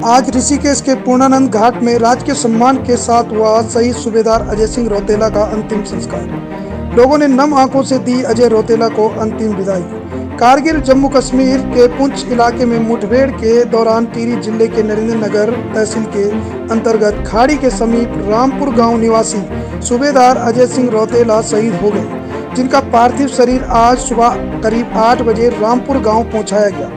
आज ऋषिकेश के पूर्णानंद घाट में राजकीय सम्मान के साथ हुआ शहीद सूबेदार अजय सिंह रौतेला का अंतिम संस्कार। लोगों ने नम आंखों से दी अजय रौतेला को अंतिम विदाई। कारगिल जम्मू कश्मीर के पुंछ इलाके में मुठभेड़ के दौरान टिहरी जिले के नरेंद्र नगर तहसील के अंतर्गत खाड़ी के समीप रामपुर गांव निवासी सूबेदार अजय सिंह रौतेला शहीद हो गए, जिनका पार्थिव शरीर आज सुबह करीब 8 बजे रामपुर गांव पहुंचाया गया,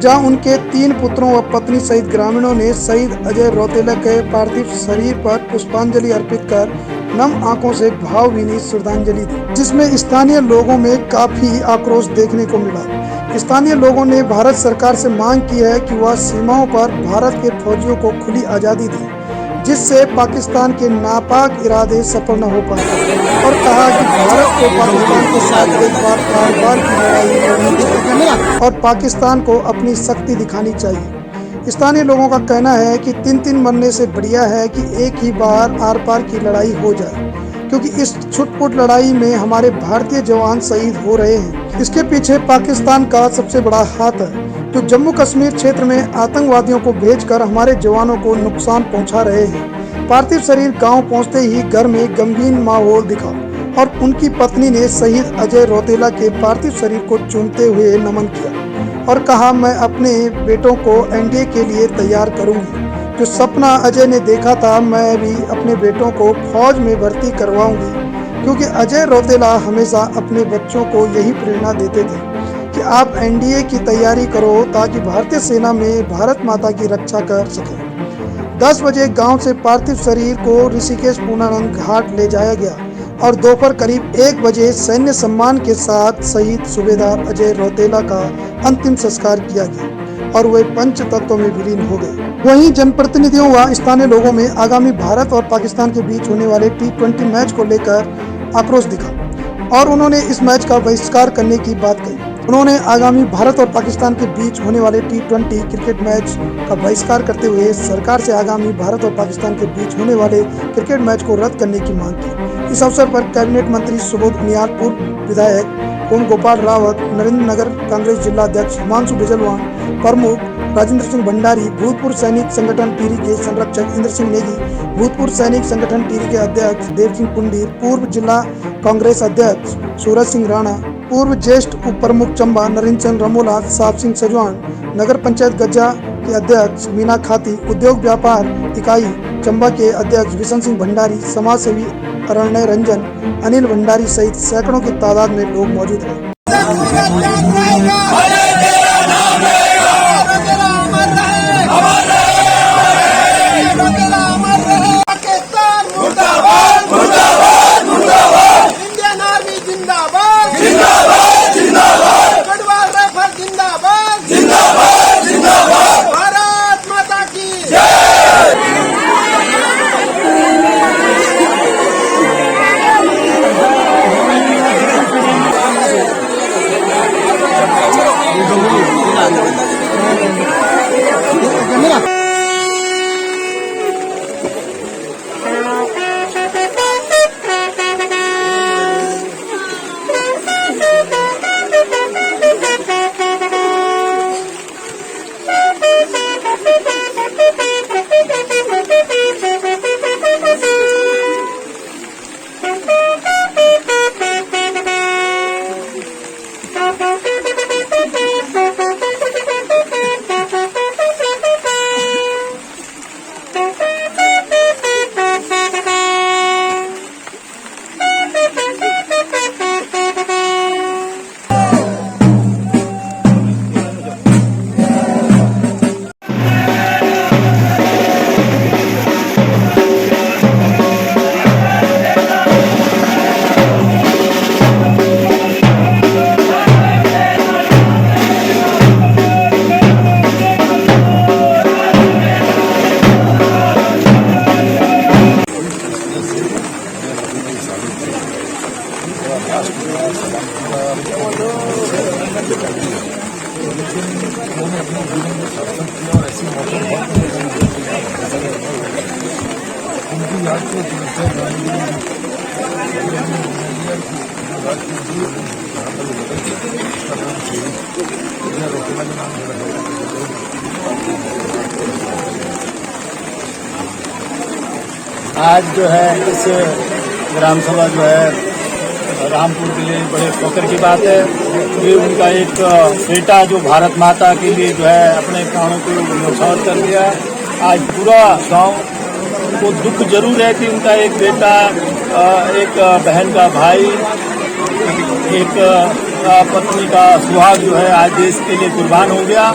जहां उनके 3 पुत्रों व पत्नी सहित ग्रामीणों ने शहीद अजय रौतेला के पार्थिव शरीर पर पुष्पांजलि अर्पित कर नम आंखों से भावभीनी श्रद्धांजलि दी, जिसमें स्थानीय लोगों में काफी आक्रोश देखने को मिला। स्थानीय लोगों ने भारत सरकार से मांग की है कि वह सीमाओं पर भारत के फौजियों को खुली आज़ादी दे, जिससे पाकिस्तान के नापाक इरादे सफल न हो पाए, और कहा कि भारत को पाकिस्तान के साथ एक बार की लड़ाई लड़नी चाहिए और पाकिस्तान को अपनी शक्ति दिखानी चाहिए। स्थानीय लोगों का कहना है कि 3-3 मरने से बढ़िया है कि एक ही बार आर पार की लड़ाई हो जाए, क्योंकि इस छुटपुट लड़ाई में हमारे भारतीय जवान शहीद हो रहे हैं। इसके पीछे पाकिस्तान का सबसे बड़ा हाथ है, जो जम्मू कश्मीर क्षेत्र में आतंकवादियों को भेजकर हमारे जवानों को नुकसान पहुंचा रहे हैं। पार्थिव शरीर गांव पहुंचते ही घर में गमगीन माहौल दिखा और उनकी पत्नी ने शहीद अजय रौतेला के पार्थिव शरीर को चूमते हुए नमन किया और कहा, मैं अपने बेटों को एनडीए के लिए तैयार करूंगी। जो सपना अजय ने देखा था, मैं भी अपने बेटों को फौज में भर्ती करवाऊंगी, क्योंकि अजय रौतेला हमेशा अपने बच्चों को यही प्रेरणा देते थे कि आप एनडीए की तैयारी करो ताकि भारतीय सेना में भारत माता की रक्षा कर सके। 10 बजे गांव से पार्थिव शरीर को ऋषिकेश पूर्णानंद घाट ले जाया गया और दोपहर करीब 1 बजे सैन्य सम्मान के साथ शहीद सूबेदार अजय रौतेला का अंतिम संस्कार किया गया और वे पंच तत्वों में विलीन हो गए। वहीं जनप्रतिनिधियों व स्थानीय लोगों में आगामी भारत और पाकिस्तान के बीच होने वाले T20 मैच को लेकर आक्रोश दिखा और उन्होंने इस मैच का बहिष्कार करने की बात कही। उन्होंने आगामी भारत और पाकिस्तान के बीच होने वाले T20 क्रिकेट मैच का बहिष्कार करते हुए सरकार से आगामी भारत और पाकिस्तान के बीच होने वाले क्रिकेट मैच को रद्द करने की मांग की। इस अवसर पर कैबिनेट मंत्री सुबोध उनियाल, पूर्व विधायक ओम गोपाल रावत, नरेंद्र नगर कांग्रेस जिला अध्यक्ष हिमांशु बिजलवान, प्रमुख राजेंद्र सिंह भंडारी, भूतपूर्व सैनिक संगठन टिहरी के संरक्षक इंद्र सिंह नेगी, भूतपूर्व सैनिक संगठन टिहरी के अध्यक्ष देव सिंह पुंडीर, पूर्व जिला कांग्रेस अध्यक्ष सूरज सिंह राणा, पूर्व ज्येष्ठ उप प्रमुख चंबा नरेंद्र चंद्र रमोला, साहब सिंह सजवान, नगर पंचायत गज्जा के अध्यक्ष मीना खाती, उद्योग व्यापार इकाई चंबा के अध्यक्ष विशन सिंह भंडारी, समाज सेवी अरण्य रंजन, अनिल भंडारी सहित सैकड़ों की तादाद में लोग मौजूद रहे। उन्होंने अपने जीवन में शासन किया और ऐसी मौके बहुत उनकी याद को रोकेला के नाम आज जो है इस ग्राम सभा जो है रामपुर के लिए बड़े फख्र की बात है कि उनका एक बेटा जो भारत माता के लिए जो है अपने प्राणों को न्यौछावर कर दिया। आज पूरा गांव को दुख जरूर है कि उनका एक बेटा, एक बहन का भाई, एक पत्नी का सुहाग जो है आज देश के लिए कुर्बान हो गया।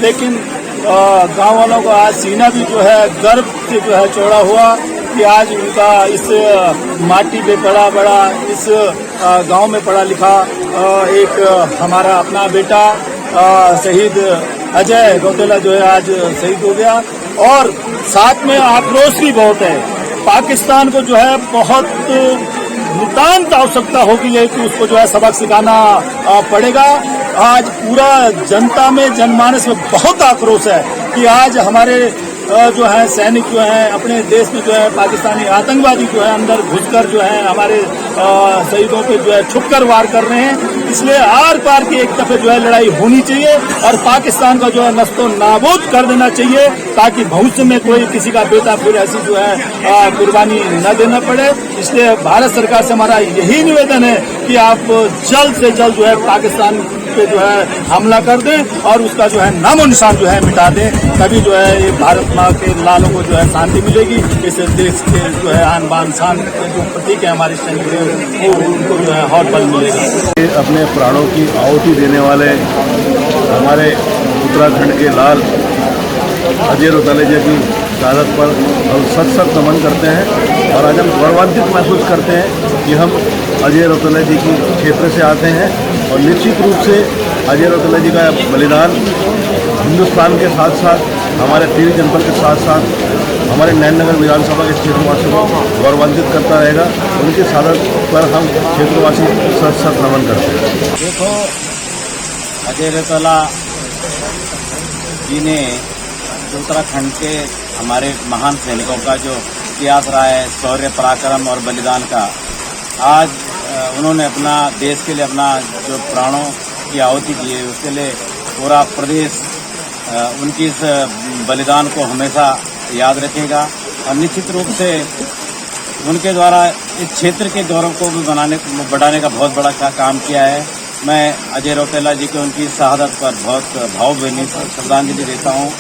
लेकिन गांव वालों को आज सीना भी जो है गर्व से जो है चौड़ा हुआ कि आज उनका इस माटी पे पड़ा बड़ा, इस गांव में पढ़ा लिखा एक हमारा अपना बेटा शहीद अजय रौतेला जो है आज शहीद हो गया। और साथ में आक्रोश भी बहुत है। पाकिस्तान को जो है बहुत नितांत आवश्यकता होगी है कि उसको जो है सबक सिखाना पड़ेगा। आज पूरा जनता में, जनमानस में बहुत आक्रोश है कि आज हमारे जो है सैनिक जो है अपने देश में जो है पाकिस्तानी आतंकवादी जो है अंदर घुसकर जो है हमारे शहीदों पे जो है छुपकर वार कर रहे हैं। इसलिए आर पार की एक दफे जो है लड़ाई होनी चाहिए और पाकिस्तान का जो है नस्तो नाबूद कर देना चाहिए ताकि भविष्य में कोई किसी का बेटा फिर ऐसी जो है कुर्बानी न देना पड़े। इसलिए भारत सरकार से हमारा यही निवेदन है कि आप जल्द से जल्द जो है पाकिस्तान पे जो है हमला कर दें और उसका जो है नामो निशान जो है मिटा दें। तभी जो है ये भारत माँ के लालों को जो है शांति मिलेगी। इस देश के जो है आन बान शान जो प्रतीक है हमारे सैनिक वो उनको जो है और बल मिलेगा। अपने प्राणों की आहुति देने वाले हमारे उत्तराखंड के लाल अजय रौतेला जी की शहादत पर हम सत नमन करते हैं और आज हम गौरवान्वित महसूस करते हैं कि हम अजय रौतेला जी की क्षेत्र से आते हैं और निश्चित रूप से अजय रौतेला जी का बलिदान हिंदुस्तान के साथ साथ हमारे टिहरी जनपद के साथ साथ हमारे नैननगर विधानसभा के क्षेत्रवासियों को गौरवान्वित करता रहेगा। उनकी शहादत पर हम क्षेत्रवासी सत नमन करते हैं। देखो, अजय रौतेला जी ने उत्तराखंड के हमारे महान सैनिकों का जो इतिहास रहा है, शौर्य पराक्रम और बलिदान का, आज उन्होंने अपना देश के लिए अपना जो प्राणों की आहुति दी है उसके लिए पूरा प्रदेश उनकी इस बलिदान को हमेशा याद रखेगा और निश्चित रूप से उनके द्वारा इस क्षेत्र के गौरव को भी बढ़ाने का बहुत बड़ा काम किया है। मैं अजय रौतेला जी को उनकी शहादत पर बहुत भावभीनी श्रद्धांजलि देता हूँ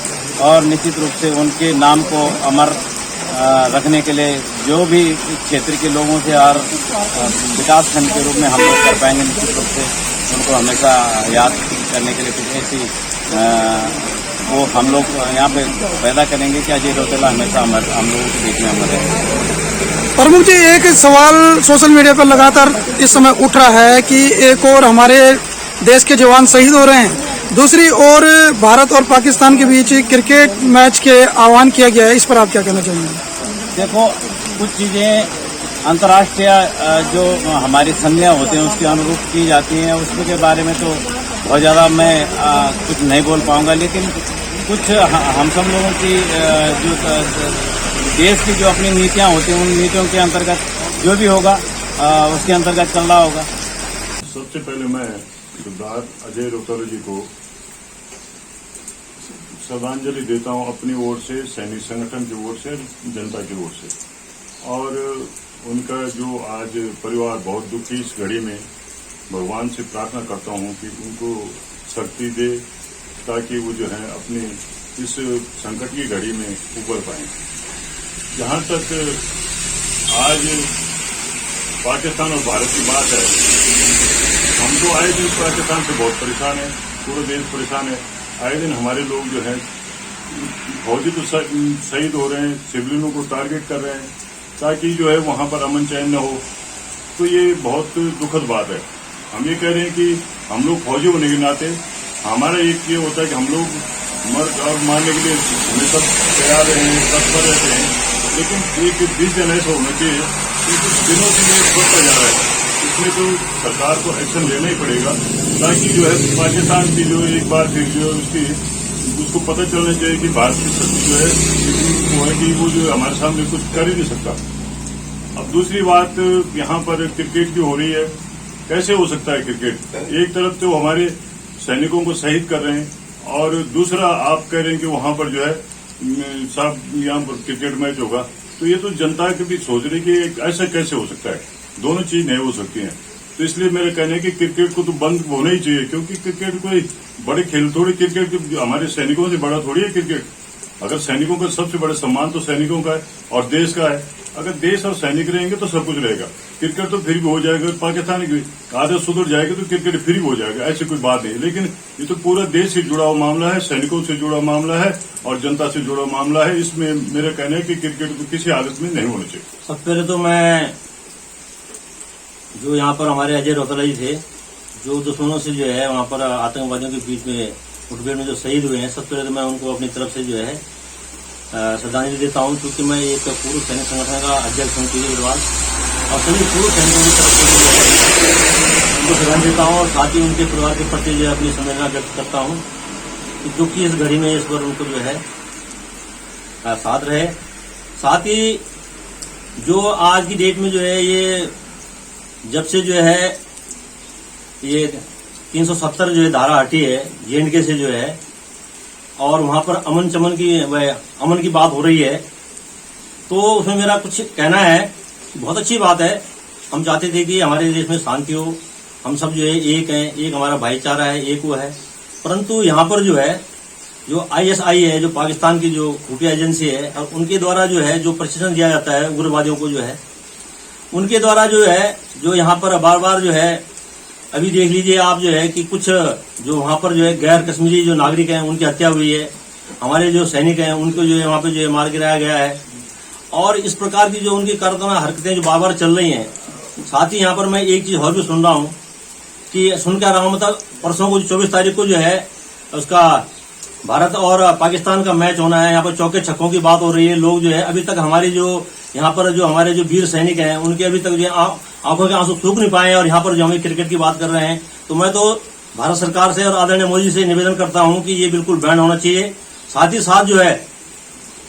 और निश्चित रूप से उनके नाम को अमर रखने के लिए जो भी क्षेत्र के लोगों से और विकास खंड के रूप में हम लोग कर पाएंगे, निश्चित रूप से उनको हमेशा याद करने के लिए कुछ ऐसी वो हम लोग यहाँ पे पैदा करेंगे कि अजय रौतेला हमेशा हम लोगों के बीच में अमर है। प्रमुख जी, एक सवाल सोशल मीडिया पर लगातार इस समय उठ रहा है कि एक और हमारे देश के जवान शहीद हो रहे हैं, दूसरी ओर भारत और पाकिस्तान के बीच क्रिकेट मैच के आह्वान किया गया है। इस पर आप क्या कहना चाहेंगे? देखो, कुछ चीज़ें अंतर्राष्ट्रीय जो हमारी संधियाँ होती हैं उसके अनुरूप की जाती हैं, उसके बारे में तो बहुत ज़्यादा मैं कुछ नहीं बोल पाऊँगा। लेकिन कुछ हम सब लोगों की जो देश की जो अपनी नीतियाँ होती हैं उन नीतियों के अंतर्गत जो भी होगा उसके अंतर्गत चल रहा होगा। सबसे पहले मैं सरदार अजय रौतेला जी को श्रद्धांजलि देता हूं अपनी ओर से, सैनिक संगठन की ओर से, जनता की ओर से। और उनका जो आज परिवार बहुत दुखी इस घड़ी में, भगवान से प्रार्थना करता हूं कि उनको शक्ति दे ताकि वो जो है अपनी इस संकट की घड़ी में उबर पाए। जहां तक आज पाकिस्तान और भारत की बात है, हम तो आए दिन पाकिस्तान से बहुत परेशान है, पूरा देश परेशान है। आए दिन हमारे लोग जो है फौजी तो शहीद हो रहे हैं, सिविलियनों को टारगेट कर रहे हैं ताकि जो है वहां पर अमन चैन न हो। तो ये बहुत दुखद बात है। हम ये कह रहे हैं कि हम लोग फौजी होने के नाते हमारा एक ये होता है कि हम लोग मर और मारने के लिए हमेशा तैयार रहे हैं, तत्पर रहते हैं, लेकिन एक विजन ऐसा होना चाहिए कि कुछ दिनों से ये बढ़ता जा रहा है। इसमें तो सरकार को एक्शन लेना ही पड़ेगा ताकि जो है पाकिस्तान की जो एक बार फिर जो उसको पता चलना चाहिए कि भारत की शक्ति जो है वो है कि वो जो हमारे सामने कुछ कर ही नहीं सकता। अब दूसरी बात, यहाँ पर क्रिकेट की हो रही है। कैसे हो सकता है क्रिकेट? एक तरफ तो हमारे सैनिकों को शहीद कर रहे हैं और दूसरा आप कह रहे हैं कि वहां पर जो है साहब यहाँ पर क्रिकेट मैच होगा, तो ये तो जनता के भी सोच रही कि ऐसा कैसे हो सकता है, दोनों चीज नहीं हो सकती हैं। तो इसलिए मेरे कहने है कि क्रिकेट को तो बंद होना ही चाहिए, क्योंकि क्रिकेट कोई बड़े खेल थोड़ी, क्रिकेट हमारे सैनिकों से बड़ा थोड़ी है क्रिकेट। अगर सैनिकों का सबसे बड़ा सम्मान तो सैनिकों का है और देश का है। अगर देश और सैनिक रहेंगे तो सब कुछ रहेगा। क्रिकेट तो फिर भी हो जाएगा, पाकिस्तान की आदत सुधर जाएगी तो क्रिकेट फिर भी हो जाएगा, ऐसी कोई बात नहीं। लेकिन ये तो पूरा देश से जुड़ा हुआ मामला है, सैनिकों से जुड़ा मामला है और जनता से जुड़ा मामला है। इसमें मेरा कहना है कि क्रिकेट को किसी हालत में नहीं होना चाहिए। सबसे पहले तो मैं जो यहाँ पर हमारे अजय रौतेला जी थे, जो दुश्मनों से जो है वहाँ पर आतंकवादियों के बीच में मुठभेड़ में जो शहीद हुए हैं, सबसे पहले तो मैं उनको अपनी तरफ से जो है श्रद्धांजलि देता हूँ, क्योंकि मैं एक पूर्व सैनिक संगठन का अध्यक्ष हूँ केजरीवाल, और सभी पूर्व सैनिकों की तरफ से उनको श्रद्धांजलि देता हूँ और साथ ही उनके परिवार के प्रति जो है अपनी संवेदना व्यक्त करता हूँ, जो कि इस घड़ी में इस पर उनको जो है साथ रहे। साथ ही जो आज की डेट में जो है ये जब से जो है ये 370 जो है धारा हटी है J&K से जो है, और वहां पर अमन की बात हो रही है, तो उसमें मेरा कुछ कहना है। बहुत अच्छी बात है, हम चाहते थे कि हमारे देश में शांति हो, हम सब जो है एक हैं, एक हमारा भाईचारा है, एक वो है। परंतु यहाँ पर जो है जो ISI है, जो पाकिस्तान की जो खुफिया एजेंसी है, और उनके द्वारा जो है जो प्रशिक्षण दिया जाता है उग्रवादियों को जो है, उनके द्वारा जो है जो यहाँ पर बार बार जो है, अभी देख लीजिए आप जो है कि कुछ जो वहाँ पर जो है गैर कश्मीरी जो नागरिक हैं उनकी हत्या हुई है, हमारे जो सैनिक हैं उनको जो है वहाँ पे जो है मार गिराया गया है, और इस प्रकार की जो उनकी करतूत हरकतें जो बार बार चल रही हैं। साथ ही यहाँ पर मैं एक चीज और भी सुन रहा हूँ कि सुन क्या रहा हूँ, मतलब परसों को 24 तारीख को जो है उसका भारत और पाकिस्तान का मैच होना है, यहाँ पर चौके छक्कों की बात हो रही है। लोग जो है अभी तक हमारी जो यहाँ पर जो हमारे जो वीर सैनिक हैं उनके अभी तक जो आंखों के आंसू सूख नहीं पाए, और यहाँ पर जो हम क्रिकेट की बात कर रहे हैं। तो मैं तो भारत सरकार से और आदरणीय मोदी से निवेदन करता हूँ कि ये बिल्कुल बैन होना चाहिए। साथ ही साथ जो है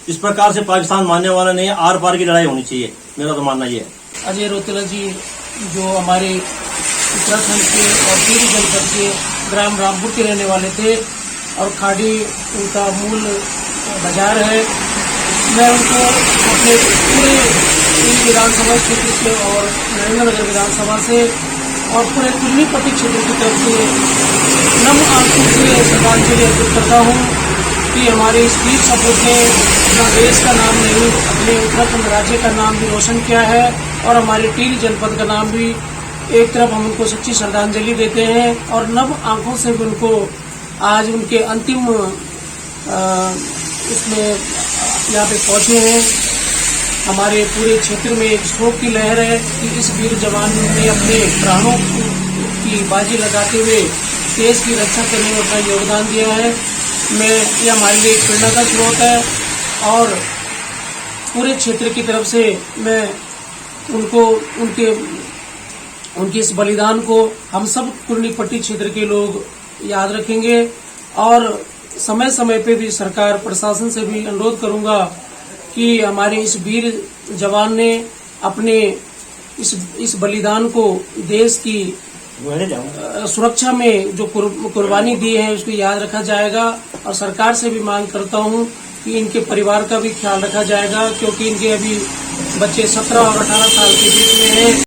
इस प्रकार से पाकिस्तान मानने वाला नहीं है, आर पार की लड़ाई होनी चाहिए, मेरा तो मानना ये है। अजय रौतेला जी जो हमारे उत्तराखंड के और टिहरी जनपद के ग्राम रामपुर के रहने वाले थे, और खाड़ी उनका मूल बाजार है। मैं उनको अपने पूरे विधानसभा क्षेत्र से और नरेंद्रनगर विधानसभा से और पूरे कुर्नीपट्टी क्षेत्र की तरफ से नम आंखों से श्रद्धांजलि अर्पित करता हूँ कि हमारे इस वीर सपूत ने अपना देश का नाम नहीं, अपने उत्तराखंड राज्य का नाम भी रोशन किया है, और हमारे टिहरी जनपद का नाम भी। एक तरफ हम उनको सच्ची श्रद्धांजलि देते हैं और नम आंखों से भी उनको आज उनके अंतिम इसमें यहाँ पे पहुंचे हैं। हमारे पूरे क्षेत्र में एक शोक की लहर है कि इस वीर जवान ने अपने प्राणों की बाजी लगाते हुए देश की रक्षा करने में अपना योगदान दिया है। ये हमारे लिए एक प्रेरणा का स्रोत है, और पूरे क्षेत्र की तरफ से मैं उनको उनके इस बलिदान को हम सब कुर्नीपट्टी क्षेत्र के लोग याद रखेंगे, और समय समय पे भी सरकार प्रशासन से भी अनुरोध करूंगा कि हमारे इस वीर जवान ने अपने इस बलिदान को देश की सुरक्षा में जो कुर्बानी दी है उसको याद रखा जाएगा। और सरकार से भी मांग करता हूं कि इनके परिवार का भी ख्याल रखा जाएगा, क्योंकि इनके अभी बच्चे 17 और 18 साल के बीच में हैं।